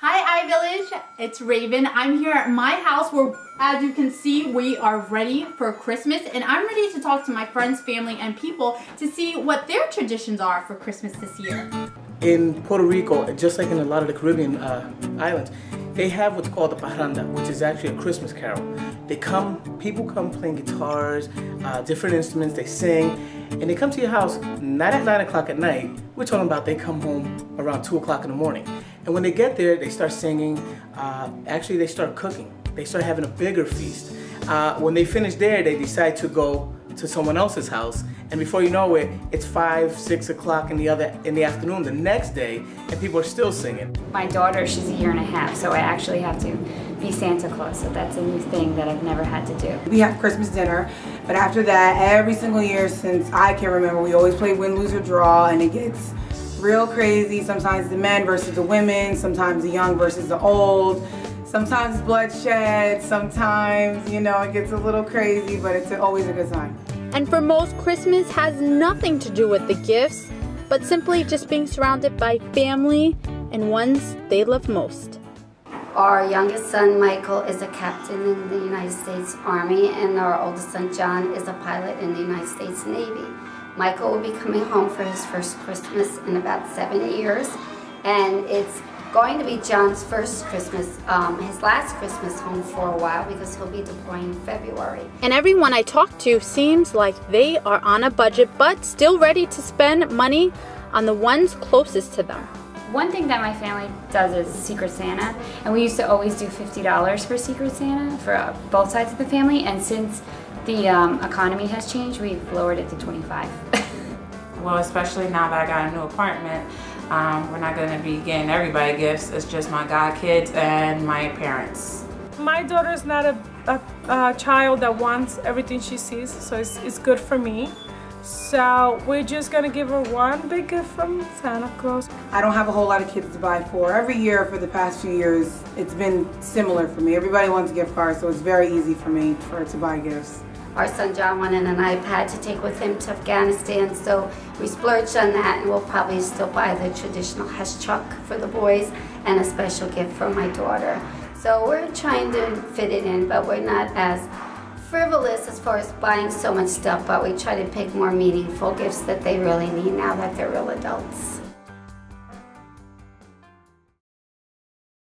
Hi iVillage, it's Raven. I'm here at my house where, as you can see, we are ready for Christmas, and I'm ready to talk to my friends, family, and people to see what their traditions are for Christmas this year. In Puerto Rico, just like in a lot of the Caribbean islands, they have what's called the Parranda, which is actually a Christmas carol. People come playing guitars, different instruments, they sing, and they come to your house not at 9 o'clock at night. We're talking about they come home around 2 o'clock in the morning. And when they get there, they start singing, actually they start cooking. They start having a bigger feast. When they finish there, they decide to go to someone else's house, and before you know it, it's 5, 6 o'clock in the afternoon the next day, and people are still singing. My daughter, she's a year and a half, so I actually have to be Santa Claus, so that's a new thing that I've never had to do. We have Christmas dinner, but after that, every single year since I can remember, we always play win, lose, or draw, and it gets real crazy. Sometimes the men versus the women, sometimes the young versus the old. Sometimes bloodshed, sometimes, you know, it gets a little crazy, but it's always a good time. And for most, Christmas has nothing to do with the gifts, but simply just being surrounded by family and ones they love most. Our youngest son, Michael, is a captain in the United States Army, and our oldest son, John, is a pilot in the United States Navy. Michael will be coming home for his first Christmas in about 7 years, and it's going to be John's first Christmas, his last Christmas home for a while, because he'll be deploying in February. And everyone I talk to seems like they are on a budget, but still ready to spend money on the ones closest to them. One thing that my family does is Secret Santa, and we used to always do $50 for Secret Santa for both sides of the family, and since the economy has changed, we've lowered it to $25. Well, especially now that I got a new apartment, we're not going to be getting everybody gifts. It's just my godkids and my parents. My daughter's not a child that wants everything she sees, so it's good for me. So we're just going to give her one big gift from Santa Claus. I don't have a whole lot of kids to buy for. Every year for the past few years, it's been similar for me. Everybody wants a gift card, so it's very easy for me to buy gifts. Our son John wanted an iPad to take with him to Afghanistan, so we splurged on that, and we'll probably still buy the traditional chuck for the boys and a special gift for my daughter. So we're trying to fit it in, but we're not as frivolous as far as buying so much stuff, but we try to pick more meaningful gifts that they really need now that they're real adults.